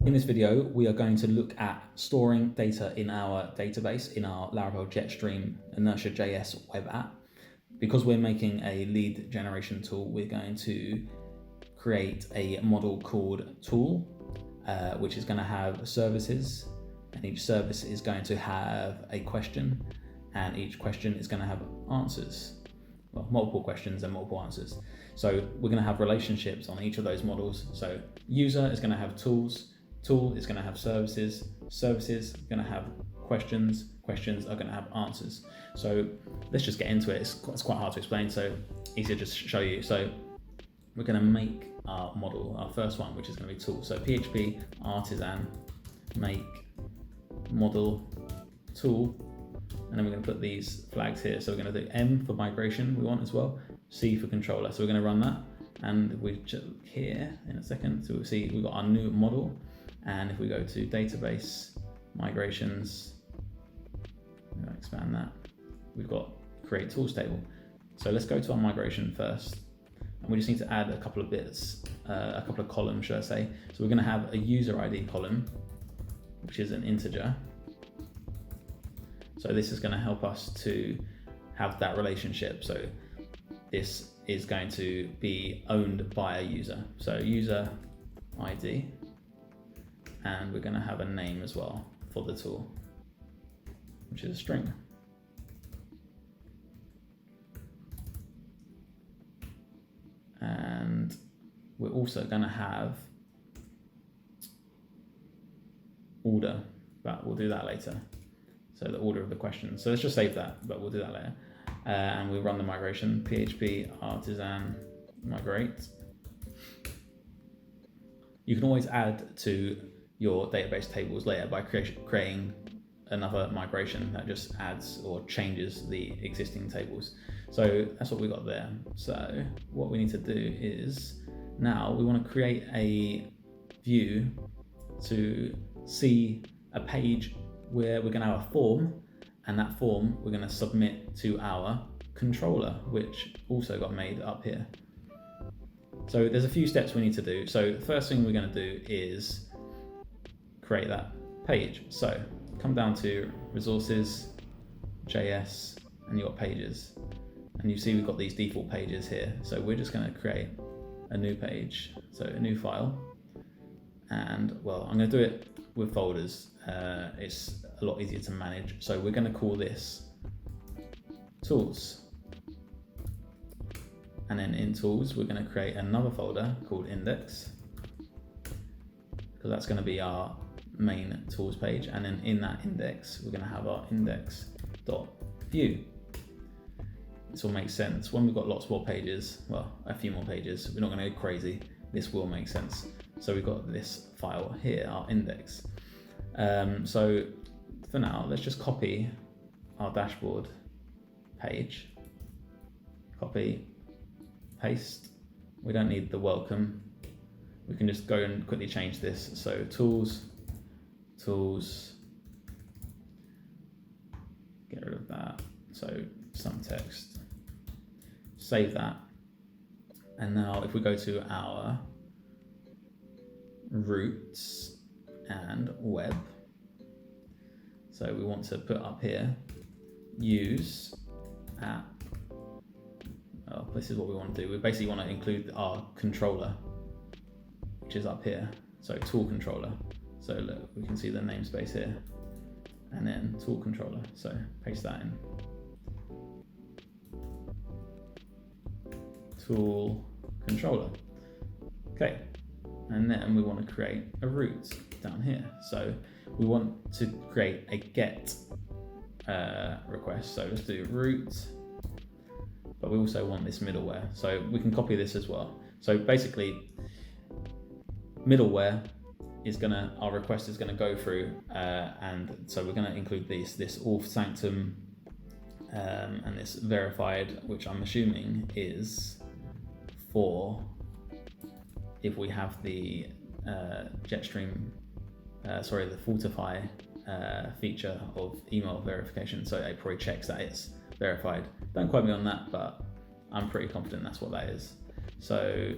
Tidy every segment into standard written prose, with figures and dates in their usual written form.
In this video, we are going to look at storing data in our database in our Laravel Jetstream Inertia.js web app. Because we're making a lead generation tool, we're going to create a model called tool, which is going to have services, and each service is going to have a question, and each question is going to have answers. Well, multiple questions and multiple answers. So we're going to have relationships on each of those models. So user is going to have tools, tool is going to have services, services are going to have questions, questions are going to have answers. So let's just get into it. It's quite hard to explain, so easier just to show you. So we're going to make our model, our first one, which is going to be tool. So PHP artisan make model tool, and then we're going to put these flags here. So we're going to do M for migration, we want as well, C for controller. So we're going to run that, and we just here in a second. So we'll see we've got our new model, and if we go to database migrations, I'm going to expand that. We've got create tools table. So let's go to our migration first, and we just need to add a couple of bits, a couple of columns, should I say. So we're going to have a user ID column, which is an integer. So this is going to help us to have that relationship. So this is going to be owned by a user. So user ID, and we're going to have a name as well for the tool, which is a string. And we're also going to have order, but we'll do that later. So the order of the questions. So let's just save that, but we'll do that later. And we run the migration, PHP artisan migrate. You can always add to your database tables later by creating another migration that just adds or changes the existing tables. So that's what we got there. So what we need to do is now we want to create a view to see a page where we're going to have a form, and that form we're going to submit to our controller, which also got made up here. So there's a few steps we need to do. So the first thing we're going to do is create that page. So come down to resources, JS, and you've got pages. And you see we've got these default pages here. So we're just going to create a new page, so a new file. And well, I'm going to do it with folders. It's a lot easier to manage. So we're going to call this tools. And then in tools, we're going to create another folder called index, because that's going to be our main tools page. And then in that index, we're going to have our index.view. This will make sense when we've got lots more pages, well, a few more pages. We're not going to go crazy. This will make sense. So we've got this file here, our index. So for now, let's just copy our dashboard page. Copy, paste. We don't need the welcome. We can just go and quickly change this. So tools, get rid of that. So some text, save that. And now if we go to our roots and web, so we want to put up here, use app. Oh, this is what we want to do. We basically want to include our controller, which is up here. So tool controller. So look, we can see the namespace here, and then tool controller. So paste that in. Tool controller. Okay, and then we want to create a root down here. So we want to create a get request. So let's do root, but we also want this middleware. So we can copy this as well. So basically, middleware is gonna, our request is gonna go through, and so we're gonna include this auth sanctum and this verified, which I'm assuming is for if we have the Jetstream, the Fortify feature of email verification. So it probably checks that it's verified. Don't quote me on that, but I'm pretty confident that's what that is. So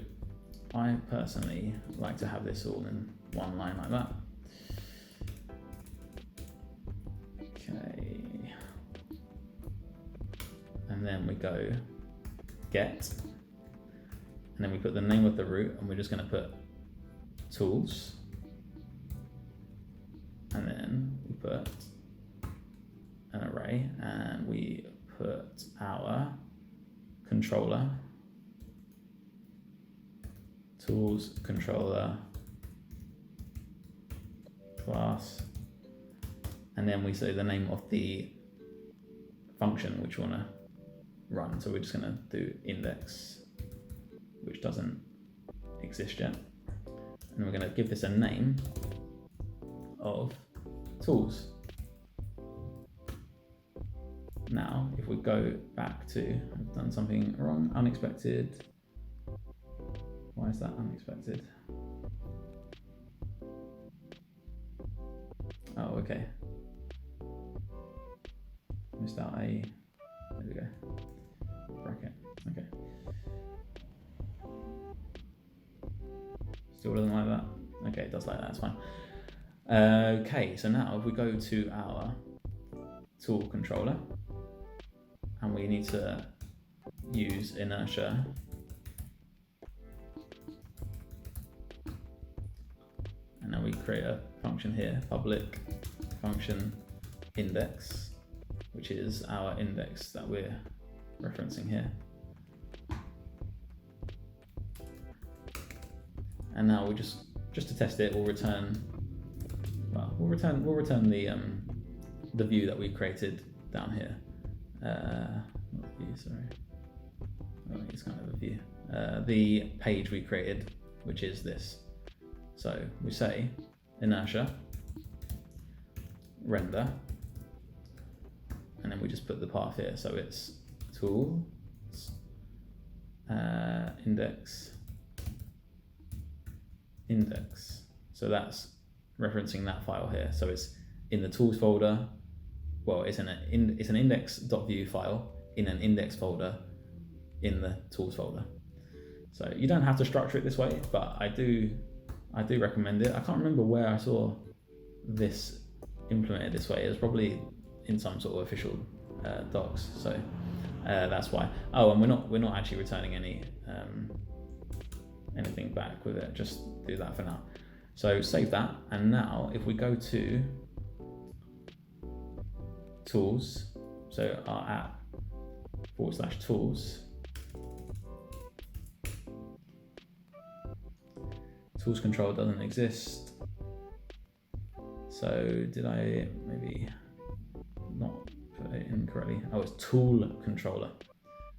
I personally like to have this all in one line like that. Okay. And then we go get, and then we put the name of the route, and we're just going to put tools, and then we put an array, and we put our controller, tools controller class, and then we say the name of the function which we want to run. So we're just going to do index, which doesn't exist yet, and we're going to give this a name of tools. Now, if we go back to, I've done something wrong, unexpected. Why is that unexpected? Oh, okay. Missed out a, there we go, bracket, okay. Still doesn't like that? Okay, it does like that, it's fine. Okay, so now if we go to our tool controller, and we need to use Inertia, and then we create a function here, public function index, which is our index that we're referencing here. And now we just to test it, we'll return the view that we created down here. Not view, sorry. Oh, it's kind of a view. The page we created, which is this. So we say inertia render, and then we just put the path here. So it's tools index. So that's referencing that file here. So it's in the tools folder. Well, it's an index.view file in an index folder in the tools folder. So you don't have to structure it this way, but I do recommend it. I can't remember where I saw this implemented this way. It was probably in some sort of official docs. So that's why. Oh, and we're not actually returning anything back with it. Just do that for now. So save that, and now if we go to tools, so our app /tools, tools control doesn't exist. So did I maybe not put it in correctly? Oh, it's tool controller.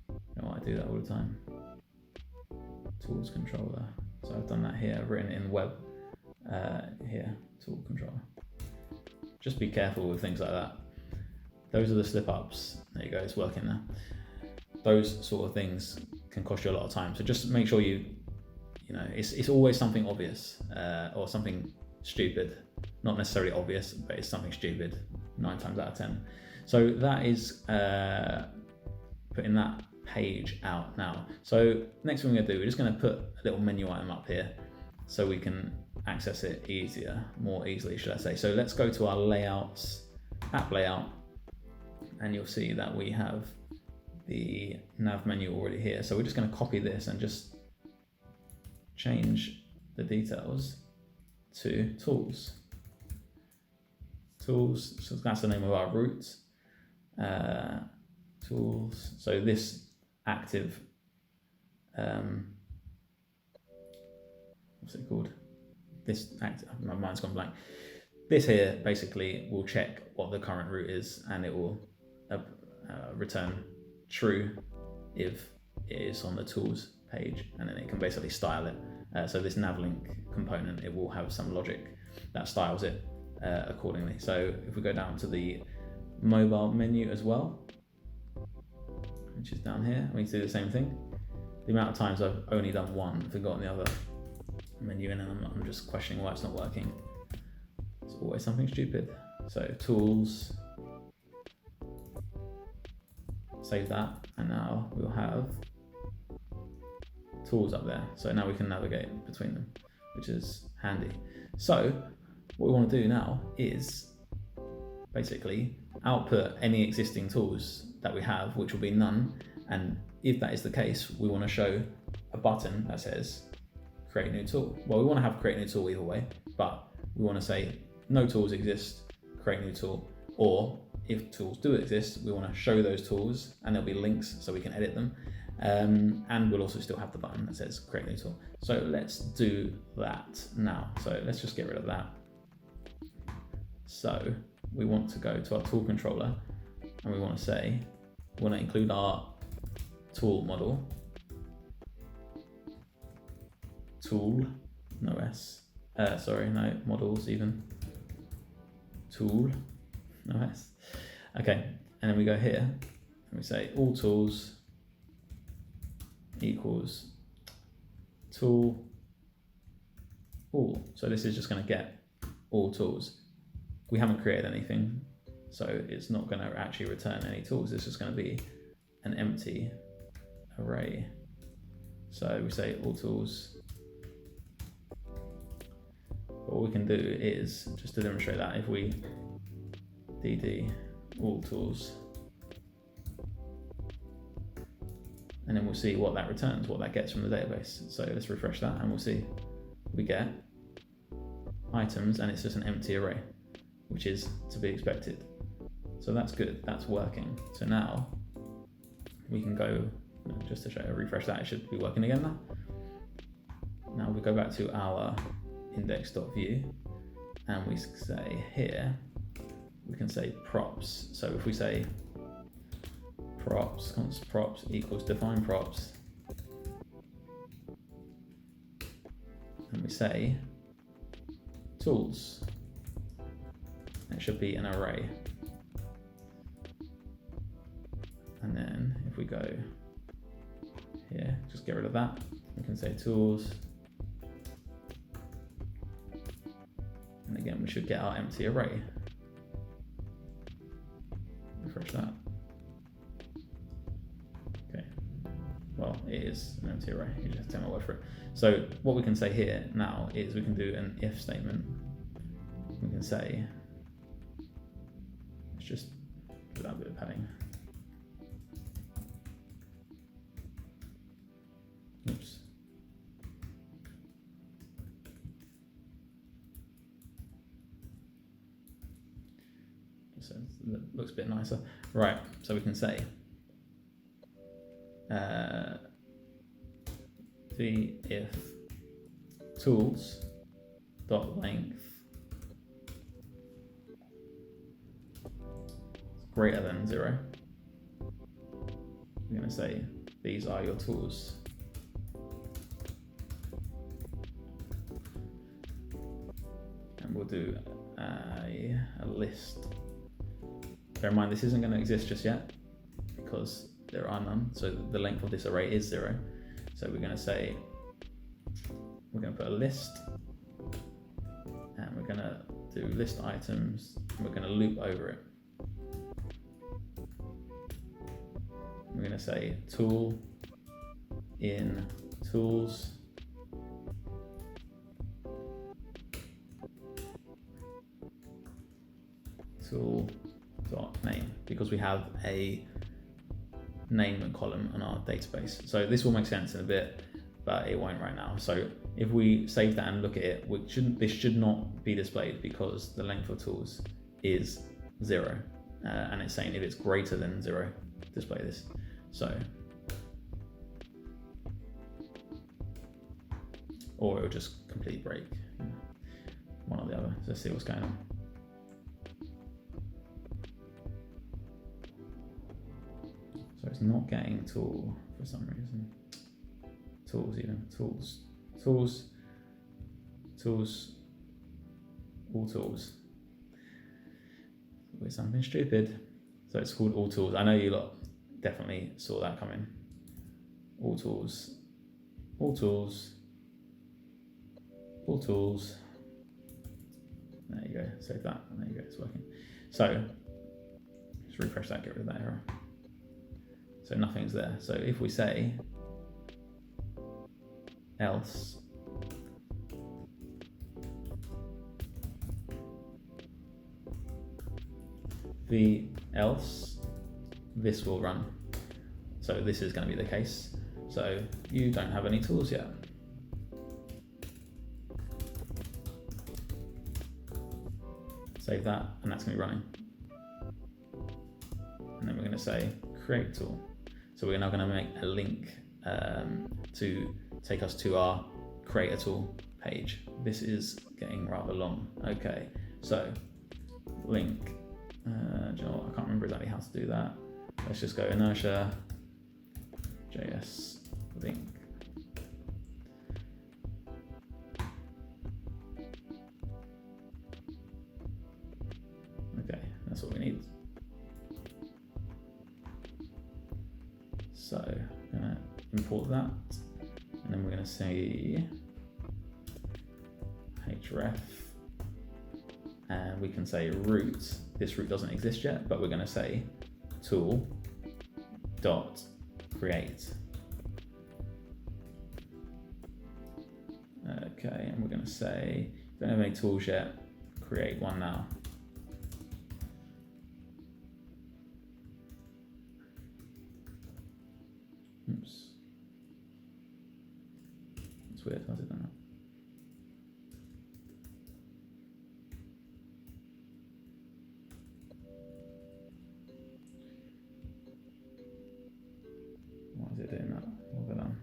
You know, I do that all the time. Tools controller. So I've done that here. I've written it in web here, tool controller. Just be careful with things like that. Those are the slip ups. There you go, it's working now. Those sort of things can cost you a lot of time. So just make sure you know, it's always something obvious or something stupid. Not necessarily obvious, but it's something stupid 9 times out of 10. So that is putting that page out now. So next thing we're going to do, we're just going to put a little menu item up here so we can access it more easily, should I say. So let's go to our layouts, app layout, and you'll see that we have the nav menu already here. So we're just going to copy this and just change the details to tools. Tools, so that's the name of our route. Tools, so this active, what's it called? This active, my mind's gone blank. This here basically will check what the current route is, and it will return true if it is on the tools page, and then it can basically style it. So this navlink component, it will have some logic that styles it accordingly. So if we go down to the mobile menu as well, which is down here, we can do the same thing. The amount of times I've only done one, forgotten the other menu, and I'm just questioning why it's not working. It's always something stupid. So tools, save that, and now we'll have tools up there. So now we can navigate between them, which is handy. So what we want to do now is basically output any existing tools that we have, which will be none. And if that is the case, we want to show a button that says create new tool. Well, we want to have create new tool either way, but we want to say no tools exist, create new tool, or if tools do exist, we want to show those tools and there'll be links so we can edit them. And we'll also still have the button that says create new tool. So let's do that now. So let's just get rid of that. So we want to go to our tool controller and we want to say, we want to include our tool model, tool, no S, no models even, tool, no S. Okay, and then we go here and we say all tools equals tool all. So this is just going to get all tools. We haven't created anything, so it's not going to actually return any tools. It's just going to be an empty array. So we say all tools. What we can do is, just to demonstrate that, if we dd all tools, and then we'll see what that returns, what that gets from the database. So let's refresh that and we'll see we get items and it's just an empty array, which is to be expected. So that's good, that's working. So now we can go, just to show, refresh that, it should be working again now. Now we go back to our index.view and we say here, we can say props. So if we say props, const props equals define props, and we say tools, it should be an array. And then if we go here, just get rid of that, we can say tools, and again we should get our empty array. Refresh that. Okay, well, it is an empty array, you just have to take my word for it. So what we can say here now is we can do an if statement. We can say, let's just put that bit of padding. Oops. So it looks a bit nicer. Right, so we can say the if tools dot length greater than 0, we're going to say these are your tools. And we'll do a list. Bear in mind, this isn't going to exist just yet because there are none. So the length of this array is 0. So we're going to say, we're going to put a list and we're going to do list items and we're going to loop over it. We're going to say tool in tools tool dot name, because we have a name column on our database. So this will make sense in a bit, but it won't right now. So if we save that and look at it, this should not be displayed because the length of tools is 0, and it's saying if it's greater than 0, display this. So, or it'll just completely break, one or the other. So let's see what's going on. So it's not getting tool for some reason. Tools even, tools, all tools. With something stupid. So it's called all tools. I know you lot definitely saw that coming. All tools, all tools, all tools. There you go, save that, and there you go, it's working. So just refresh that, get rid of that error. So nothing's there. So if we say else the else this will run. So this is going to be the case. So you don't have any tools yet. Save that, and that's going to be running. And then we're going to say create tool. So we're now going to make a link to take us to our create a tool page. This is getting rather long. Okay, so link. Do you know what? I can't remember exactly how to do that. Let's just go Inertia.js link. Okay, that's what we need. So I'm going to import that, and then we're going to say href, and we can say root. This root doesn't exist yet, but we're going to say tool dot create. Okay, and we're going to say don't have any tools yet, create one now. Oops, it's weird. How's it done that? Why is it doing that? What have I done?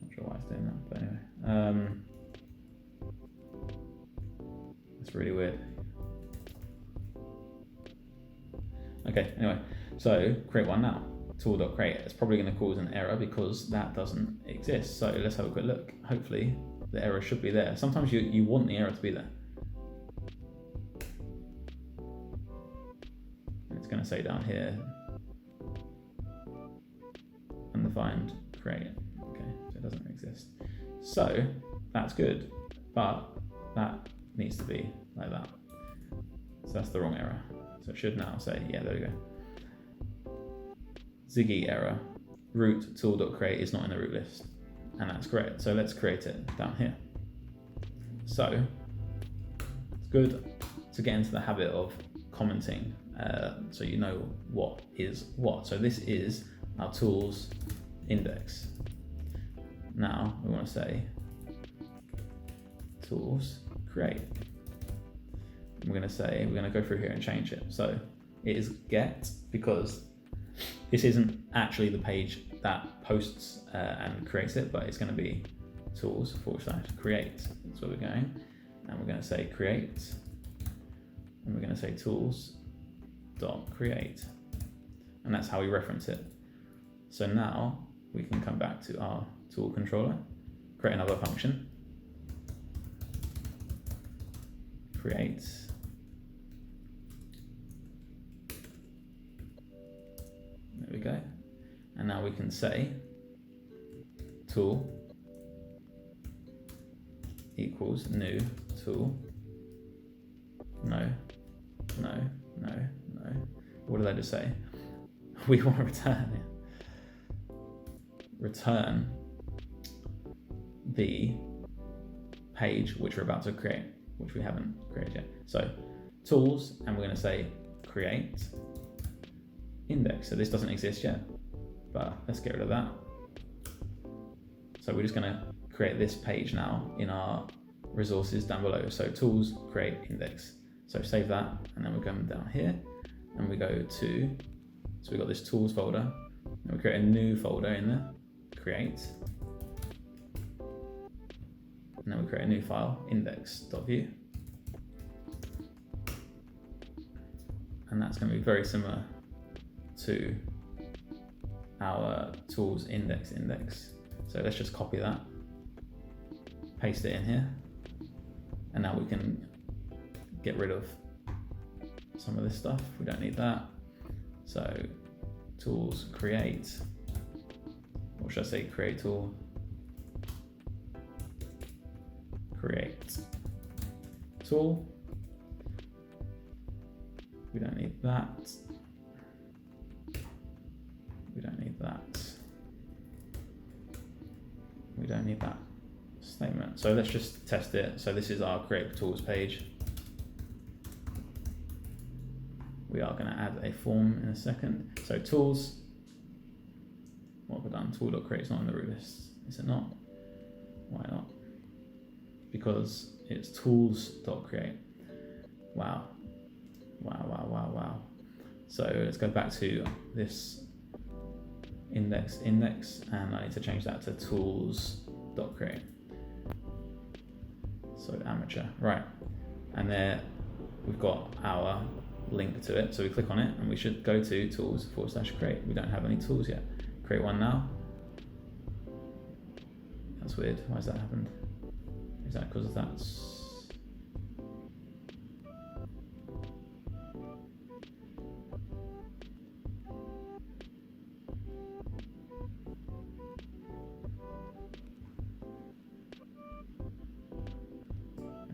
Not sure why it's doing that, but anyway. That's really weird. Okay, anyway, so create one now. Tool.create. It's probably going to cause an error because that doesn't exist. So let's have a quick look. Hopefully the error should be there. Sometimes you want the error to be there. It's going to say down here, undefined create. Okay, so it doesn't exist. So that's good, but that needs to be like that. So that's the wrong error. So it should now say, yeah, there we go. Ziggy error, root tool.create is not in the root list, and that's correct. So let's create it down here. So it's good to get into the habit of commenting, so you know what is what. So this is our tools index. Now we want to say tools create. We're going to go through here and change it. So it is get, because this isn't actually the page that posts and creates it, but it's going to be tools / create. That's where we're going. And we're going to say create, and we're going to say tools.create. And that's how we reference it. So now we can come back to our tool controller, create another function, create. There we go. And now we can say tool equals new tool. No. What did I just say? We want to return the page which we're about to create, which we haven't created yet. So tools, and we're going to say create index. So this doesn't exist yet, but let's get rid of that. So we're just going to create this page now in our resources down below. So tools create index. So save that, and then we're going down here, and we go to, so we've got this tools folder, and we create a new folder in there, create, and then we create a new file, index.view, and that's going to be very similar to our tools index. So let's just copy that, paste it in here, and now we can get rid of some of this stuff. We don't need that. So tools create, or should I say create tool, create tool. We don't need that. We don't need that. we don't need that statement. So let's just test it. So this is our create tools page. We are going to add a form in a second. So tools, what have we done? Tool.create is not in the root list. Is it not? Why not? Because it's tools.create. Wow. Wow. So let's go back to this index, and I need to change that to tools.create. So amateur, right. And there we've got our link to it. So we click on it and we should go to tools/create. We don't have any tools yet. Create one now. That's weird. Why has that happened? Is that because that's...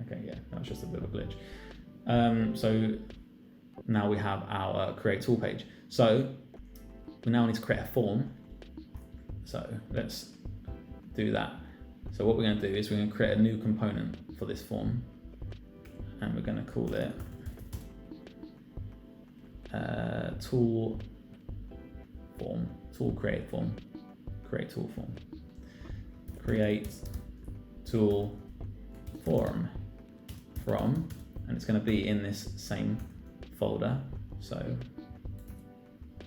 Okay, yeah, that was just a bit of a glitch. So now we have our create tool page. So we now need to create a form. So let's do that. So what we're going to do is we're going to create a new component for this form, and we're going to call it tool create tool form from, and it's going to be in this same folder. So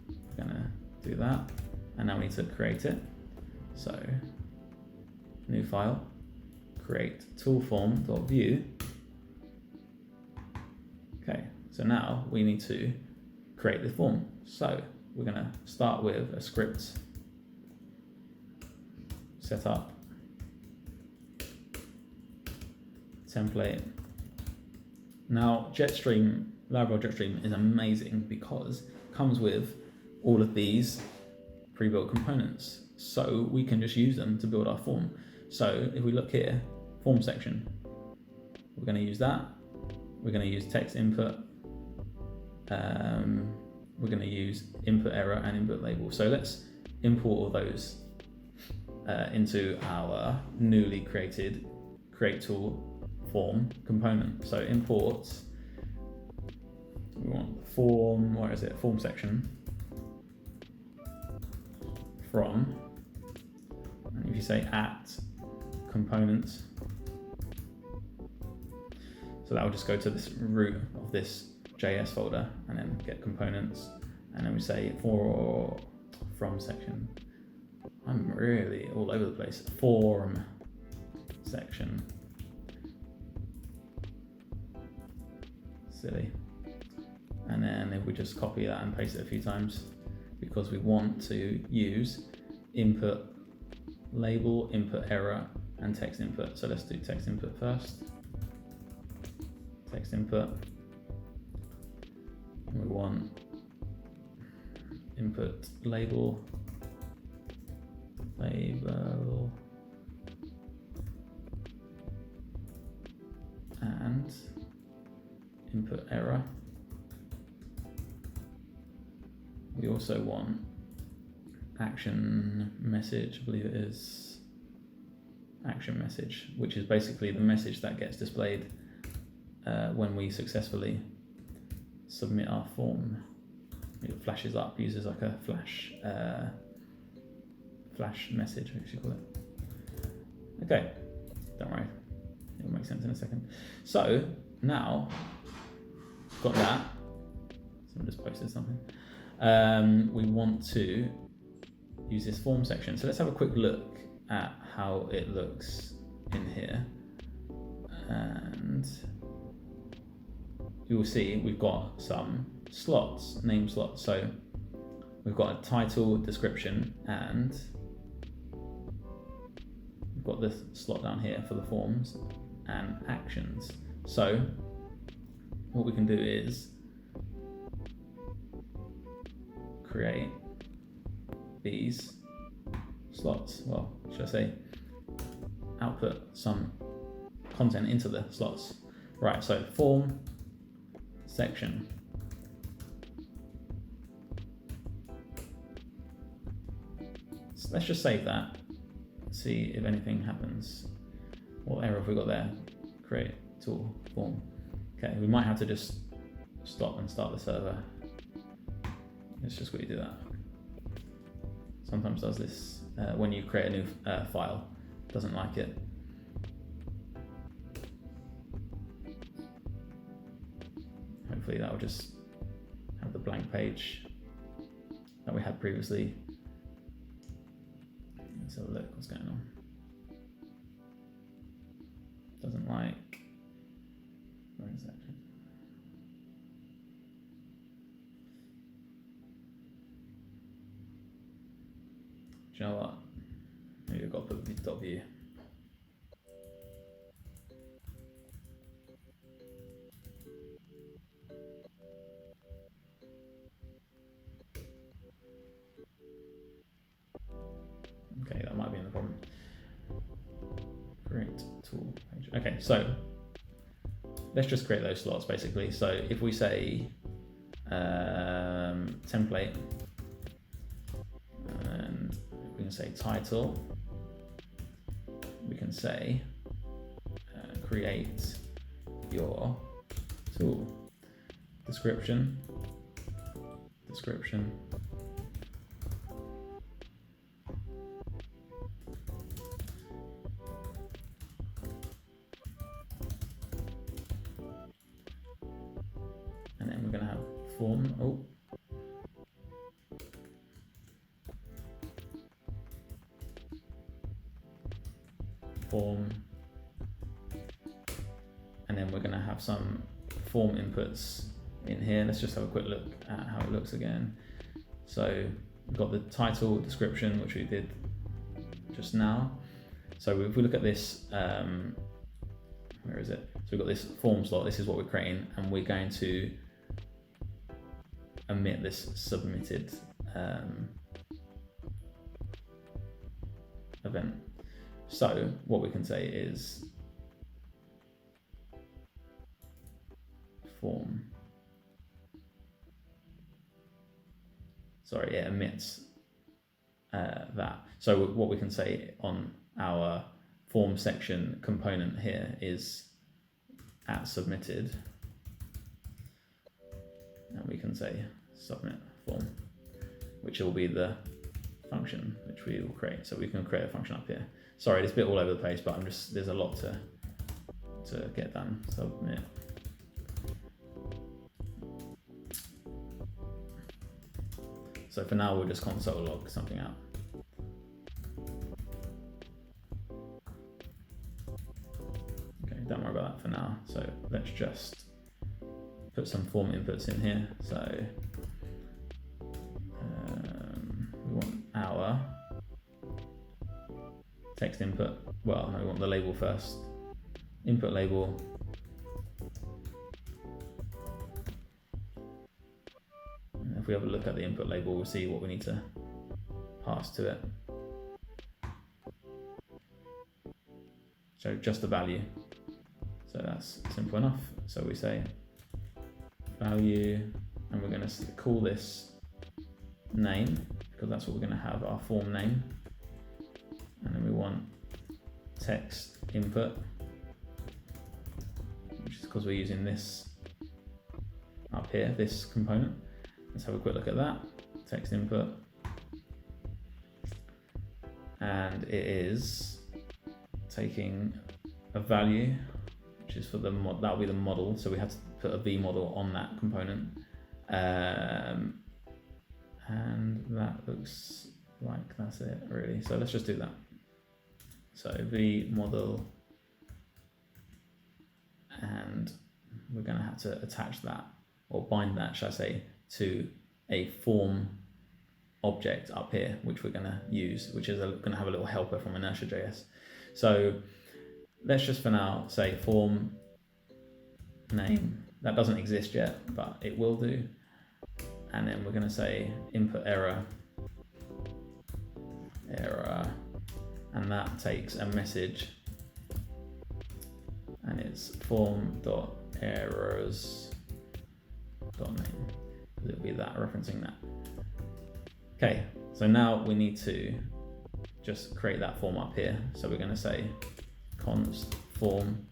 we're going to do that, and now we need to create it. So new file, create toolform.view. Okay, so now we need to create the form. So we're going to start with a script setup template. Now Jetstream, Laravel Jetstream is amazing because it comes with all of these pre-built components, so we can just use them to build our form. So if we look here, form section, we're going to use that. We're going to use text input. We're going to use input error and input label. So let's import all those into our newly created create tool form component. So import, we want form, where is it? Form section from, and if you say at components, so that will just go to this root of this JS folder and then get components, and then we say from section. I'm really all over the place. Form section. Silly. And then if we just copy that and paste it a few times, because we want to use input label, input error, and text input. So let's do text input first. Text input. And we want input label, and input error. We also want action message, I believe it is action message, which is basically the message that gets displayed when we successfully submit our form. It flashes up, uses like a flash message, I guess you call it. Okay, don't worry, it'll make sense in a second. So now got that. Someone just posted something. We want to use this form section. So let's have a quick look at how it looks in here. And you will see we've got some slots, name slots. So we've got a title, description, and we've got this slot down here for the forms and actions. So what we can do is create these slots. Well, should I say output some content into the slots. Right, so form section. So let's just save that. see if anything happens. What error have we got there? Create tool form. Okay, we might have to just stop and start the server. Let's just quickly do that. Sometimes does this when you create a new file, doesn't like it. Hopefully that will just have the blank page that we had previously. Let's have a look what's going on. Doesn't like, where is that? Do you know what? Maybe I've got to put the dot view. Okay, that might be in the problem. Create tool page. Okay, so let's just create those slots basically. So if we say template, and we can say title, we can say create your tool, description, and then we're going to have form. Form, and then we're going to have some form inputs in here. Let's just have a quick look at how it looks again. So we've got the title, description, which we did just now. So if we look at this, where is it? So we've got this form slot. This is what we're creating, and we're going to omit this submitted event. So what we can say is form. Sorry, it omits that. So what we can say on our form section component here is @submitted, and we can say submit form, which will be the function which we will create. So we can create a function up here. Sorry, it's a bit all over the place, but there's a lot to get done. Submit. So for now, we'll just console log something out. Okay, don't worry about that for now. So let's just put some form inputs in here. So we want our text input. Well, no, we want the label first. Input label. And if we have a look at the input label, we'll see what we need to pass to it. So just the value. So that's simple enough. So we say value, and we're going to call this name, because that's what we're going to have, our form name. And then we want text input, which is because we're using this up here, this component. Let's have a quick look at that. Text input, and it is taking a value, which is for the mod. That'll be the model. So we have to put a v model on that component, and that looks like that's it really. So let's just do that. So v model, and we're going to have to attach that, or bind that, should I say, to a form object up here, which we're going to use, which is going to have a little helper from Inertia.js. So let's just for now say form name. That doesn't exist yet, but it will do. And then we're going to say input error, and that takes a message, and it's form.errors.name. It'll be that, referencing that. Okay, so now we need to just create that form up here. So we're going to say const form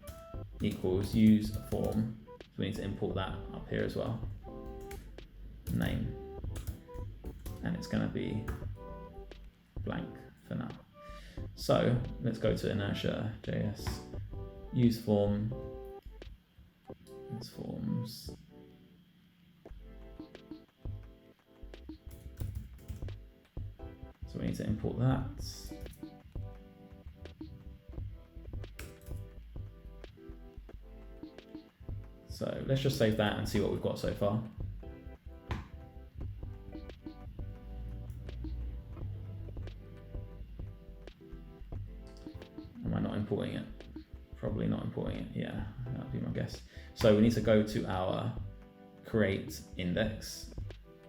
equals use form. So we need to import that up here as well. Name. And it's going to be blank for now. So let's go to Inertia.js, use form, use forms. So we need to import that. So let's just save that and see what we've got so far. Am I not importing it? Probably not importing it. Yeah, that would be my guess. So we need to go to our create index,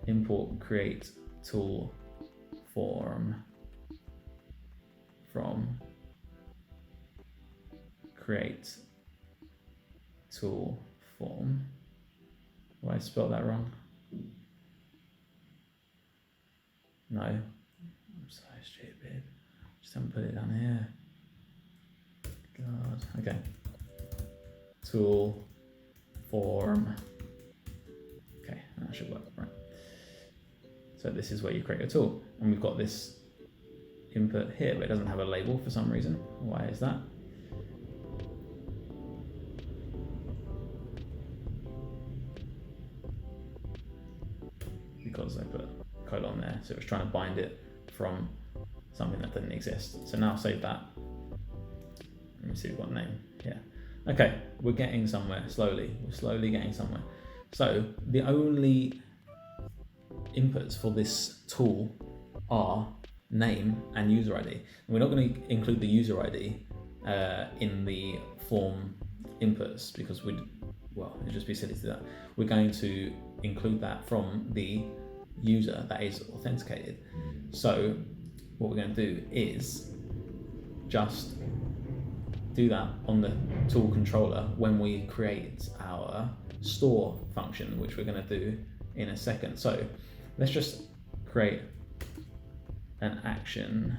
import create tool form from create tool form. Have I spelled that wrong? No, I'm so stupid. Just haven't put it down here. God, okay. Tool form. Okay, that should work, right? So this is where you create your tool, and we've got this input here, but it doesn't have a label for some reason. Why is that? Because I put a colon there, so it was trying to bind it from something that didn't exist. So now save that. Let me see, we've got a name. Yeah. Okay, we're getting somewhere slowly. We're slowly getting somewhere. So the only inputs for this tool are name and user ID. And we're not going to include the user ID in the form inputs because it'd just be silly to do that. We're going to include that from the user that is authenticated. So what we're going to do is just do that on the tool controller when we create our store function, which we're going to do in a second. So let's just create an action,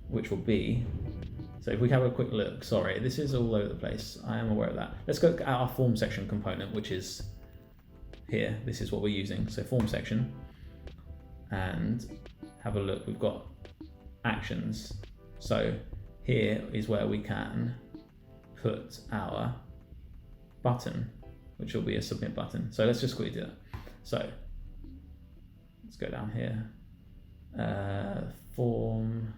which will be, so if we have a quick look, sorry, this is all over the place. I am aware of that. Let's go at our form section component, which is here. This is what we're using. So form section, and have a look. We've got actions. So here is where we can put our button, which will be a submit button. So let's just quickly do that. So let's go down here. Form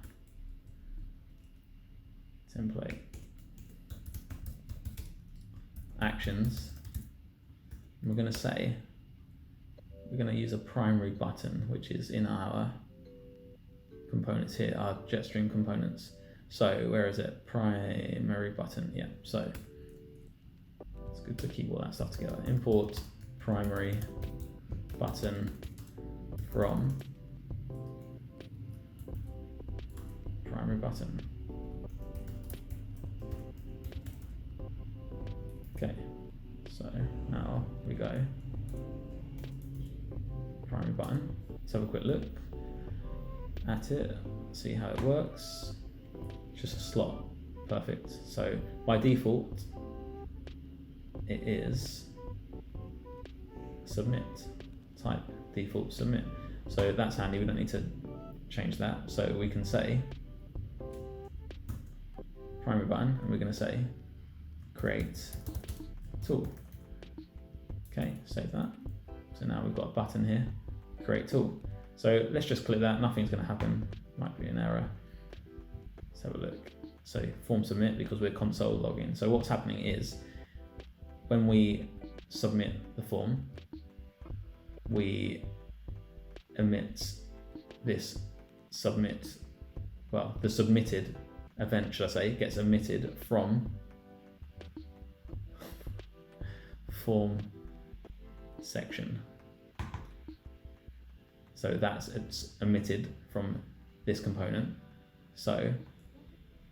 template actions. We're going to say we're going to use a primary button, which is in our components here, our Jetstream components. So where is it? Primary button. Yeah. So it's good to keep all that stuff together. Import primary button from primary button. Okay, so now we go primary button. Let's have a quick look at it, see how it works. It's just a slot, perfect. So by default, it is submit type, default submit. So that's handy, we don't need to change that. So we can say primary button, and we're going to say create tool. Okay, save that. So now we've got a button here, create tool. So let's just click that, nothing's going to happen, might be an error. Let's have a look. So form submit, because we're console login. So what's happening is when we submit the form, we emit this submit, well, the submitted event, should I say, gets emitted from form section. So it's emitted from this component. So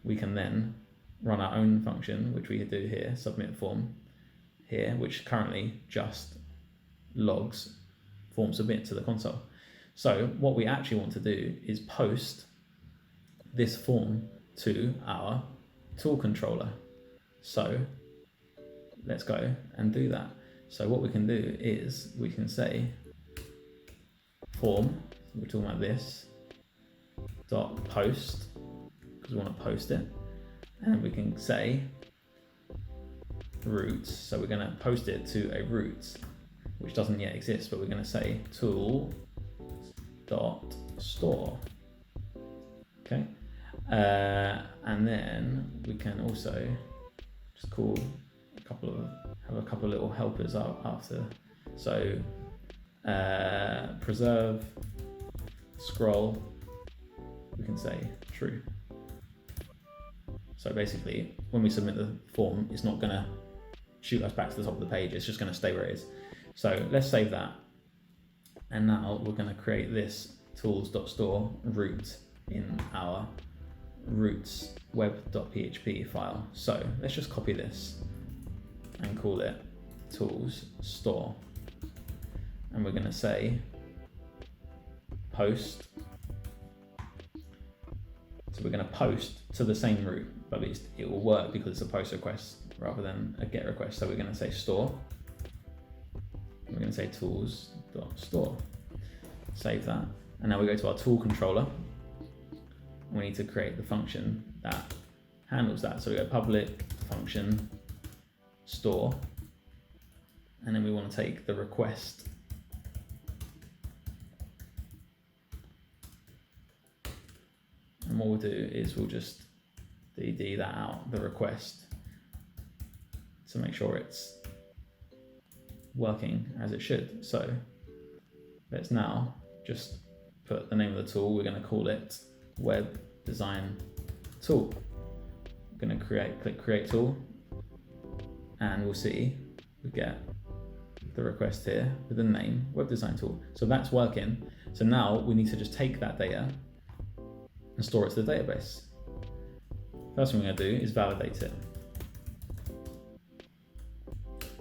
we can then run our own function, which we could do here, submit form here, which currently just logs form submit to the console. So what we actually want to do is post this form to our tool controller. So let's go and do that. So what we can do is we can say form, we're talking about this, dot post, because we want to post it. And then we can say routes. So we're going to post it to a route, which doesn't yet exist, but we're going to say tool dot store. Okay. And then we can also just call have a couple of little helpers after. So preserve, scroll, we can say true. So basically, when we submit the form, it's not going to shoot us back to the top of the page. It's just going to stay where it is. So let's save that. And now we're going to create this tools.store route in our routes web.php file. So let's just copy this and call it tools store. And we're going to say post. So we're going to post to the same route, but it will work because it's a post request rather than a get request. So we're going to say store. We're going to say tools.store. Save that. And now we go to our tool controller. We need to create the function that handles that. So we go public function store, and then we want to take the request and what we'll do is we'll just DD that out, the request, to make sure it's working as it should. So let's now just put the name of the tool. We're going to call it web design tool. I'm going to click create tool, and we'll see we get the request here with the name web design tool. So that's working. So now we need to just take that data and store it to the database. First thing we're going to do is validate it.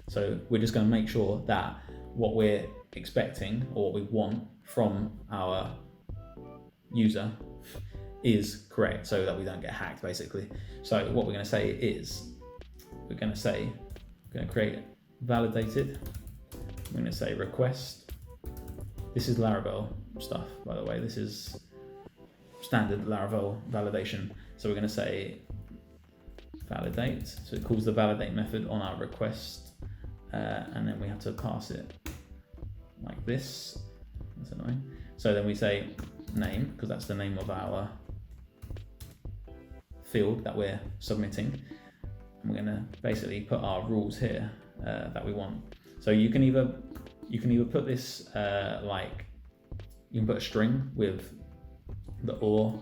So we're just going to make sure that what we're expecting or what we want from our user is correct, so that we don't get hacked, basically. So what we're going to say is we're going to create validated. We're going to say request. This is Laravel stuff, by the way. This is standard Laravel validation. So we're going to say validate. So it calls the validate method on our request, and then we have to pass it like this. That's annoying. So then we say name, because that's the name of our field that we're submitting. And we're going to basically put our rules here that we want. So you can either put this you can put a string with the or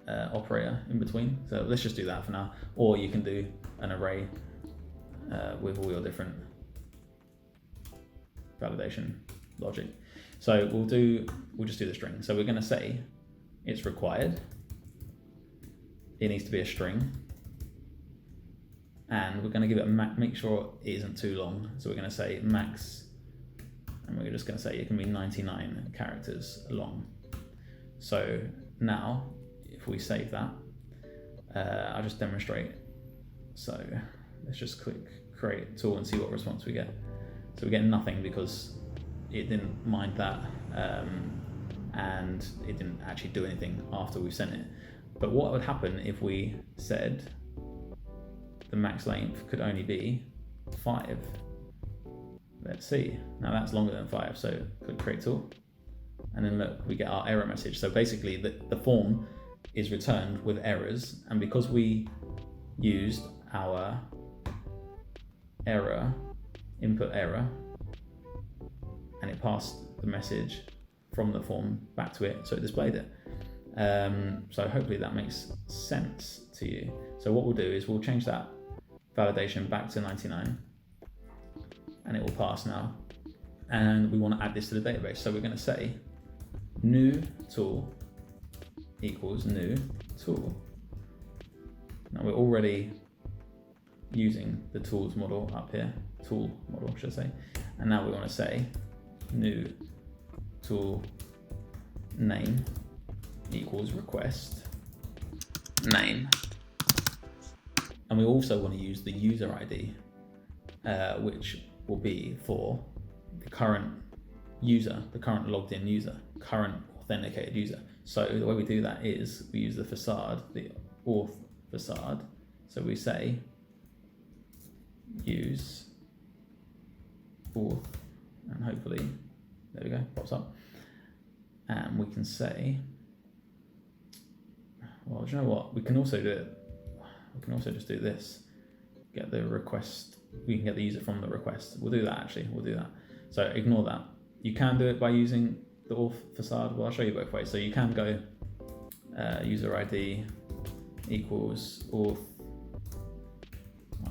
operator in between. So let's just do that for now. Or you can do an array with all your different validation logic. So we'll just do the string. So we're going to say it's required. It needs to be a string. And we're going to give it make sure it isn't too long. So we're going to say max, and we're just going to say it can be 99 characters long. So now, if we save that, I'll just demonstrate. So let's just click create tool and see what response we get. So we get nothing because it didn't mind that, and it didn't actually do anything after we sent it. But what would happen if we said the max length could only be 5? Let's see. Now that's longer than 5, so click create tool. And then look, we get our error message. So basically the form is returned with errors, and because we used our input error, and it passed the message from the form back to it, so it displayed it. So hopefully that makes sense to you. So what we'll do is we'll change that validation back to 99, and it will pass now. And we want to add this to the database. So we're going to say new tool equals new tool. Now we're already using the tools model up here, tool model should I say. And now we want to say new tool name equals request. name. And we also want to use the user ID, which will be for the current user, the current logged in user, current authenticated user. So the way we do that is we use the facade, the auth facade. So we say use auth, and hopefully, there we go, pops up. And we can say, well, do you know what? We can also do it. We can also just do this. Get the request. We can get the user from the request. We'll do that actually. We'll do that. So ignore that. You can do it by using the auth facade. Well, I'll show you both ways. So you can go user ID equals auth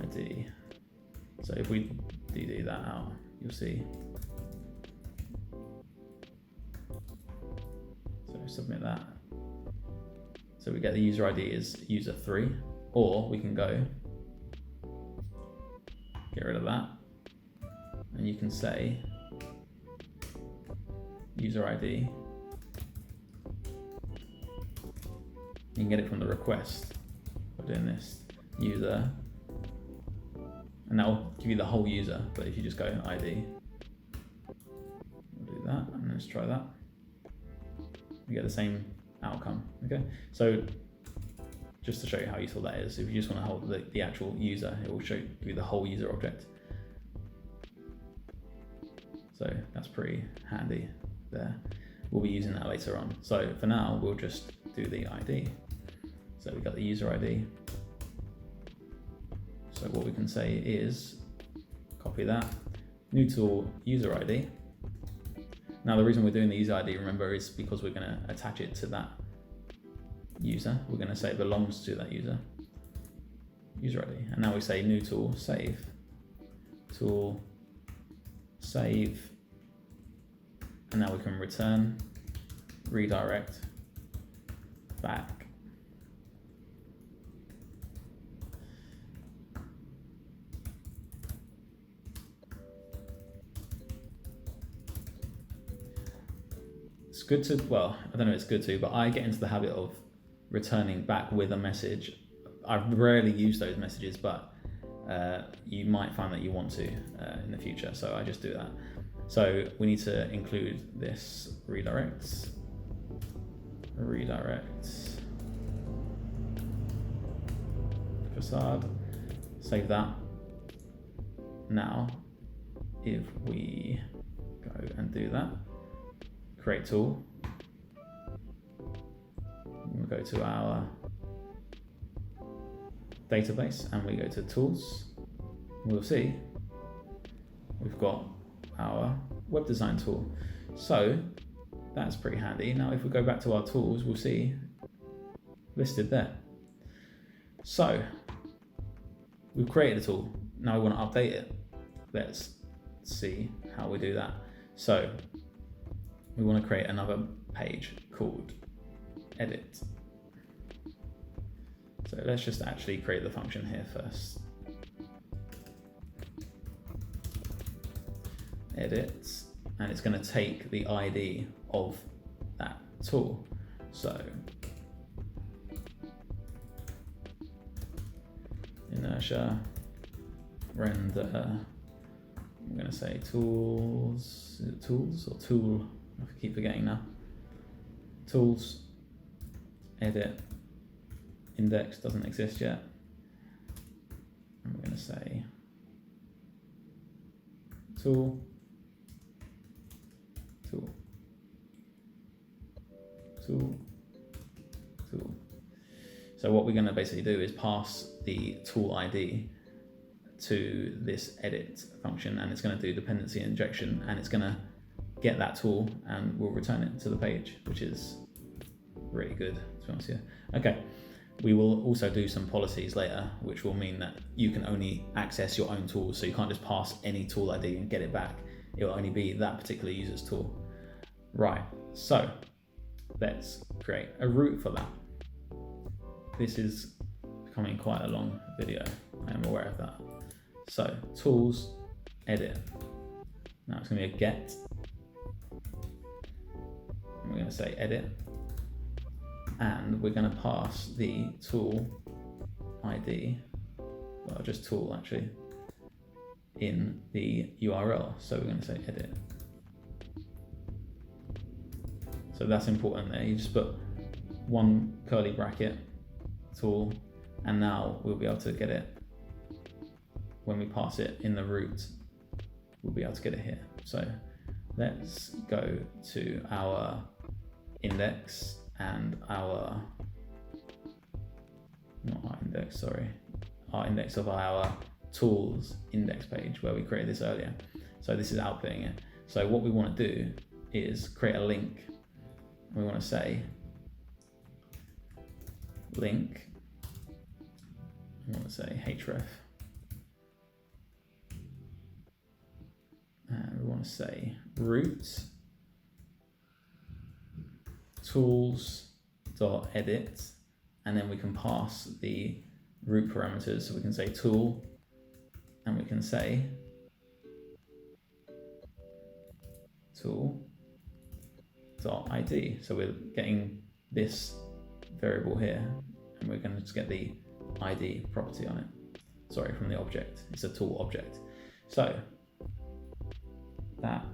ID. So if we do that out, you'll see. So submit that. So we get the user ID is user3, or we can go get rid of that, and you can say user ID. You can get it from the request by doing this user, and that will give you the whole user. But if you just go ID, we'll do that, and let's try that. You get the same outcome. Okay, so just to show you how useful that is, if you just want to hold the actual user, it will show you the whole user object. So that's pretty handy there. We'll be using that later on. So for now, we'll just do the ID. So we got the user ID. So what we can say is copy that, new tool user ID. Now the reason we're doing the user ID, remember, is because we're going to attach it to that user. We're going to say it belongs to that user ID. And now we say new tool save, tool save, and now we can return, redirect back. It's good to, well, I don't know if it's good to, but I get into the habit of returning back with a message. I rarely use those messages, but you might find that you want to in the future, so I just do that. So we need to include this redirects, facade, save that. Now, if we go and do that, create tool, we'll go to our database and we go to tools. We'll see we've got our web design tool. So that's pretty handy. Now if we go back to our tools, we'll see listed there. So we've created a tool. Now we want to update it. Let's see how we do that. So we want to create another page called edit. So let's just actually create the function here first. Edit, and it's going to take the ID of that tool. So Inertia render, I'm going to say tools, is it tools or tool? I keep forgetting now. Tools, edit, index doesn't exist yet. And we're going to say tool, tool, tool, tool. So what we're going to basically do is pass the tool ID to this edit function, and it's going to do dependency injection, and it's going to get that tool and we'll return it to the page, which is really good, to be honest here. Okay, we will also do some policies later, which will mean that you can only access your own tools, so you can't just pass any tool ID and get it back. It will only be that particular user's tool. Right, so let's create a route for that. This is becoming quite a long video, I am aware of that. So tools, edit. Now it's going to be a get. We're going to say edit, and we're going to pass the tool ID, well, just tool actually, in the URL. So we're going to say edit. So that's important there. You just put one curly bracket, tool, and now we'll be able to get it when we pass it in the root. We'll be able to get it here. So let's go to our index and our, not our index, sorry, our index of our tools index page where we created this earlier. So this is outputting it. So what we want to do is create a link. We want to say link, we want to say href, and we want to say root tools.edit, and then we can pass the root parameters. So we can say tool, and we can say tool.id. So we're getting this variable here, and we're going to just get the ID property on it. Sorry, from the object. It's a tool object. So that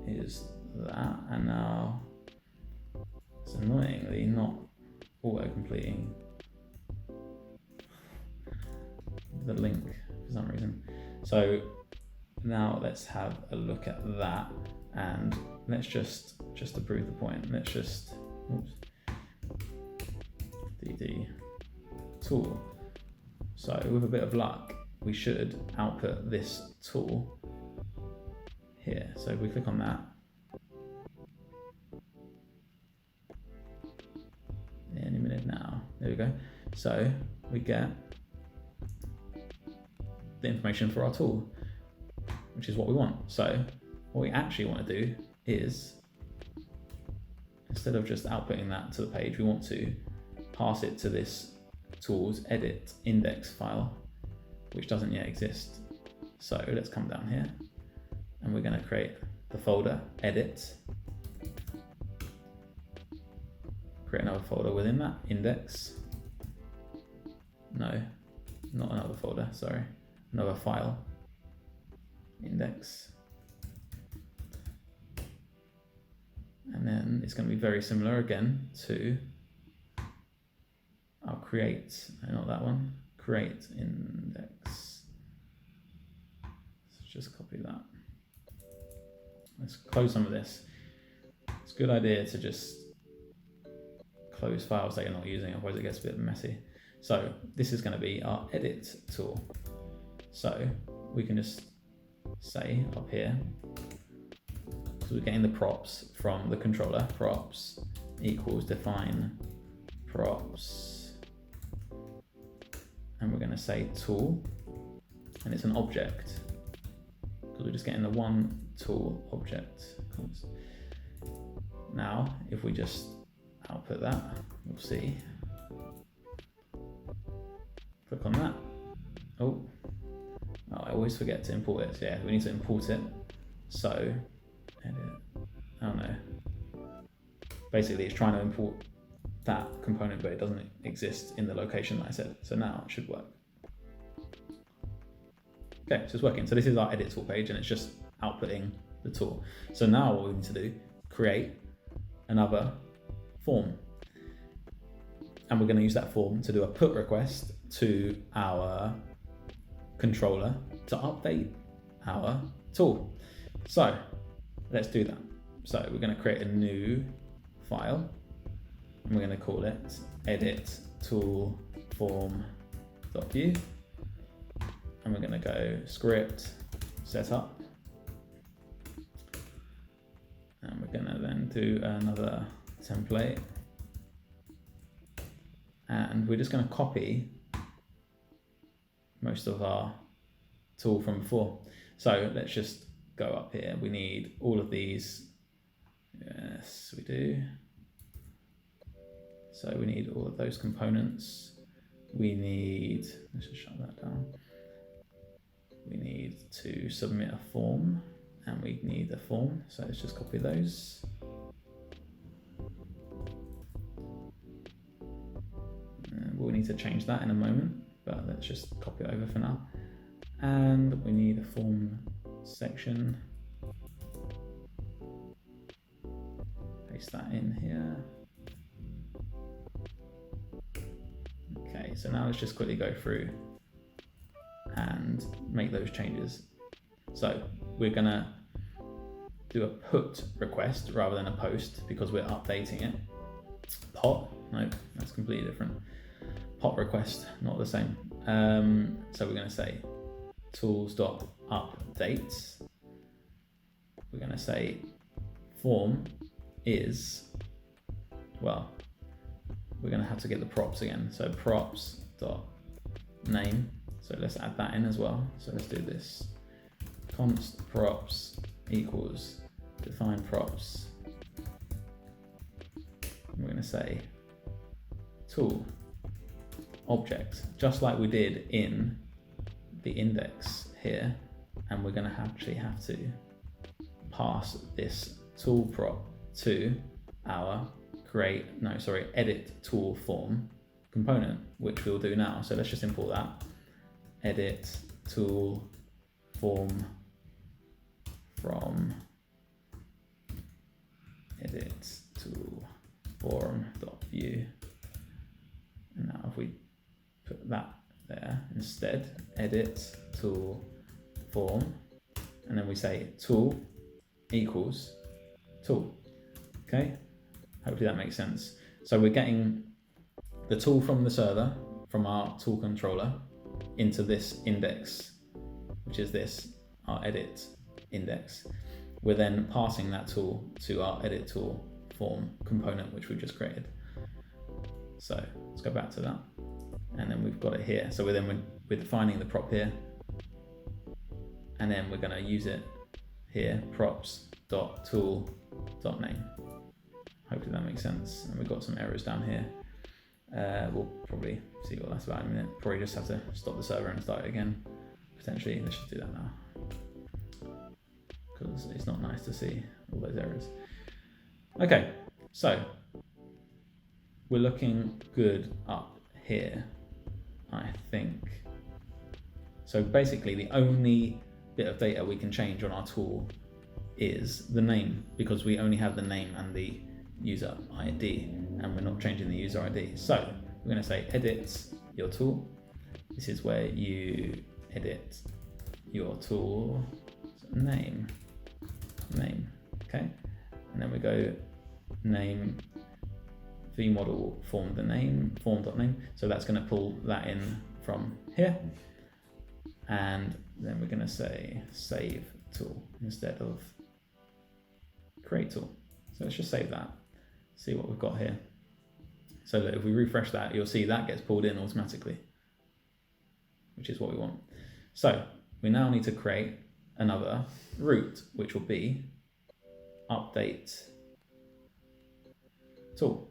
is that, and now it's annoyingly not auto-completing the link for some reason. So now let's have a look at that, and let's just to prove the point, let's just dd tool. So with a bit of luck, we should output this tool here. So if we click on that, any minute now, there we go. So we get the information for our tool, which is what we want. So what we actually want to do is, instead of just outputting that to the page, we want to pass it to this tools edit index file, which doesn't yet exist. So let's come down here, and we're going to create the folder edit, create another folder within that, index, no, not another folder, sorry, another file, index, and then it's going to be very similar again to our create, no, not that one, create index. Let's just copy that. Let's close some of this. It's a good idea to just close files that you're not using, otherwise it gets a bit messy. So this is going to be our edit tool. So we can just say up here, because we're getting the props from the controller, props equals define props, and we're going to say tool, and it's an object because we're just getting the one tool object. Now if we just output that, we'll see, click on that, oh, I always forget to import it. So yeah, we need to import it. So edit, oh no, basically it's trying to import that component, but it doesn't exist in the location that I said. So now it should work. Okay, so it's working. So this is our edit tool page, and it's just outputting the tool. So now what we need to do, create another form. And we're going to use that form to do a put request to our controller to update our tool. So let's do that. So we're going to create a new file, and we're going to call it edit tool form.view, and we're going to go script setup, and we're going to then do another template, and we're just going to copy most of our tool from before. So let's just go up here. We need all of these. Yes, we do. So we need all of those components. We need, let's just shut that down. We need to submit a form, and we need a form. So let's just copy those. to change that in a moment, but let's just copy it over for now. And we need a form section. Paste that in here. Okay, so now let's just quickly go through and make those changes. So we're gonna do a put request rather than a post because we're updating it. Pot, no, that's completely different. Pot request, not the same. So we're gonna say tools.updates. We're gonna say form is, well, we're gonna have to get the props again. So props.name. So let's add that in as well. So let's do this. Const props equals define props. We're going to say tool object, just like we did in the index here. And we're going to actually have to pass this tool prop to our edit tool form component, which we'll do now. So let's just import that. Edit tool form from edit tool form.view. And now if we put that there instead, edit tool form, and then we say tool equals tool. Okay, hopefully that makes sense. So we're getting the tool from the server, from our tool controller, into this index, which is this, our edit index. We're then passing that tool to our edit tool form component, which we just created. So let's go back to that. And then we've got it here. So we're defining the prop here. And then we're going to use it here, props.tool.name. Hopefully that makes sense. And we've got some errors down here. We'll probably see what that's about in a minute. Probably just have to stop the server and start it again. Potentially, let's just do that now, because it's not nice to see all those errors. Okay, so we're looking good up here, I think. So basically the only bit of data we can change on our tool is the name, because we only have the name and the user ID, and we're not changing the user ID. So we're going to say edit your tool. This is where you edit your tool name, okay? And then we go name vmodel form the name, form.name. So that's going to pull that in from here. And then we're going to say save tool instead of create tool. So let's just save that. See what we've got here. So look, if we refresh that, you'll see that gets pulled in automatically, which is what we want. So we now need to create another route, which will be update tool,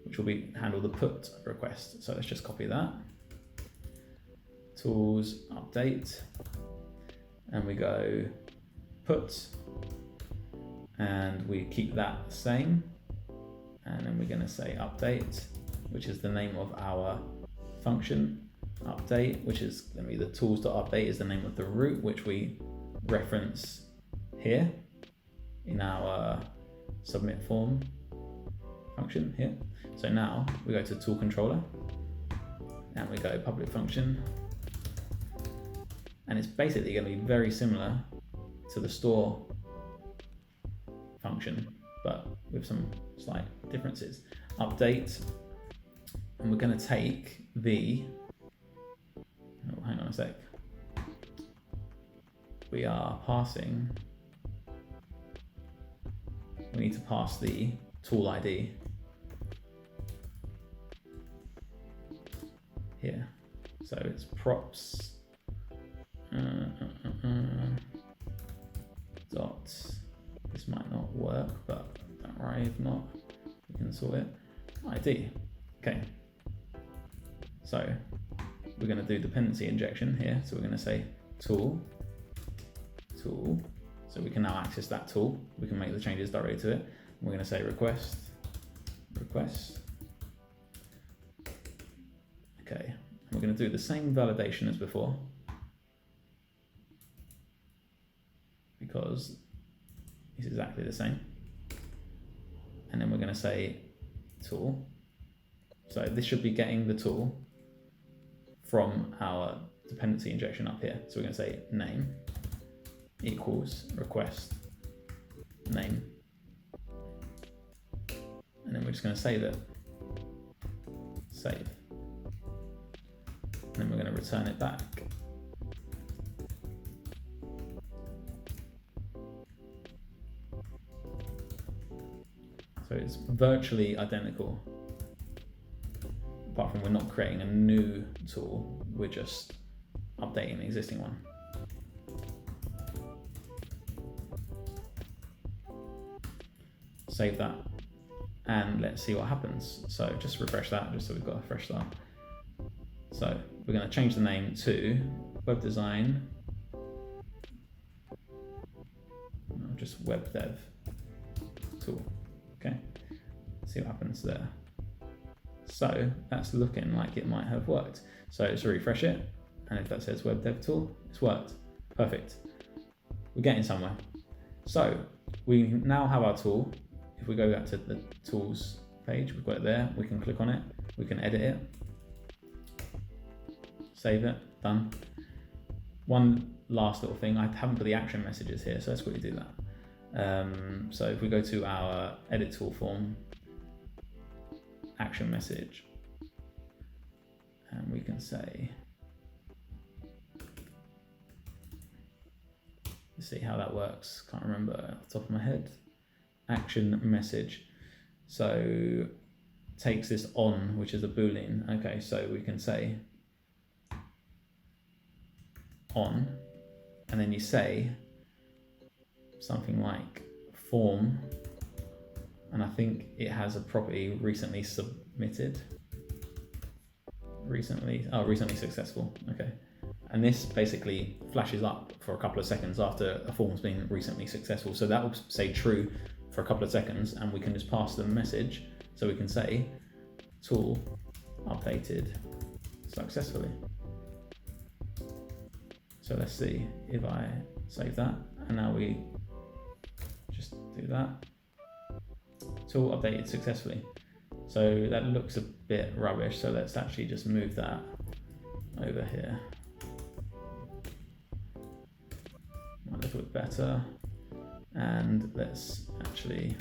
which will be handle the put request. So let's just copy that. Tools update, and we go put, and we keep that the same. And then we're going to say update, which is the name of our function. Update, which is going to be the tools.update, is the name of the route, which we reference here in our submit form function here. So now we go to tool controller and we go public function, and it's basically going to be very similar to the store function, but with some slight differences. Update, and we're going to take the, oh, hang on a sec. We are passing, we need to pass the tool ID here. So it's props dot, this might not work, but don't worry, if not, we can sort it. ID. Okay. So we're going to do dependency injection here. So we're going to say tool. So we can now access that tool. We can make the changes directly to it. We're going to say request Okay, we're going to do the same validation as before, because it's exactly the same. And then we're going to say tool. So this should be getting the tool from our dependency injection up here. So we're going to say name equals request name. And then we're just going to save it. Save. And then we're going to return it back. So it's virtually identical, apart from we're not creating a new tool, we're just updating the existing one. Save that, and let's see what happens. So just refresh that, just so we've got a fresh start. So we're going to change the name to web design, just web dev tool. Okay, see what happens there. So that's looking like it might have worked. So let's refresh it, and if that says web dev tool, it's worked. Perfect. We're getting somewhere. So we now have our tool. If we go back to the tools page, we've got it there. We can click on it. We can edit it. Save it. Done. One last little thing. I haven't put the action messages here, so let's quickly do that. So if we go to our edit tool form, action message, and we can say, let's see how that works. Can't remember off the top of my head. Action message. So takes this on, which is a boolean. Okay, so we can say on, and then you say something like form, and I think it has a property recently submitted. Recently successful. Okay, and this basically flashes up for a couple of seconds after a form's been recently successful. So that will say true for a couple of seconds, and we can just pass the message. So we can say tool updated successfully. So let's see if I save that, and now we just do that. Tool updated successfully. So that looks a bit rubbish, so let's actually just move that over here. A little bit better. And let's actually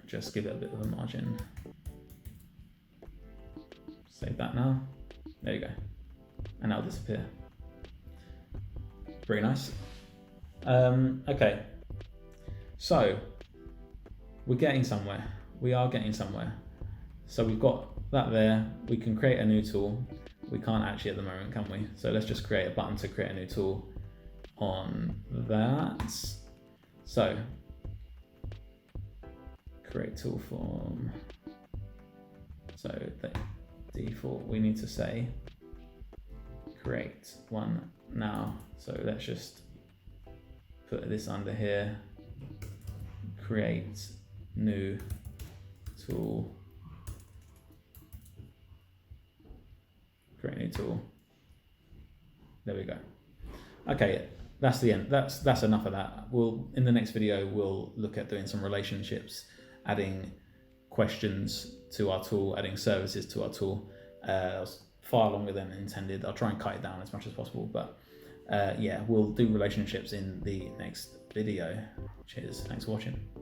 just give it a bit of a margin. Save that now. There you go. And that'll disappear. Pretty nice. Okay. So we're getting somewhere. We are getting somewhere. So we've got that there. We can create a new tool. We can't actually at the moment, can we? So let's just create a button to create a new tool on that. So create tool form. So the default, we need to say create one now. So let's just put this under here. Create new tool. Create new tool. There we go. Okay, that's the end. That's enough of that. In the next video, we'll look at doing some relationships, adding questions to our tool, adding services to our tool. That was far longer than intended. I'll try and cut it down as much as possible, but yeah, we'll do relationships in the next video. Cheers. Thanks for watching.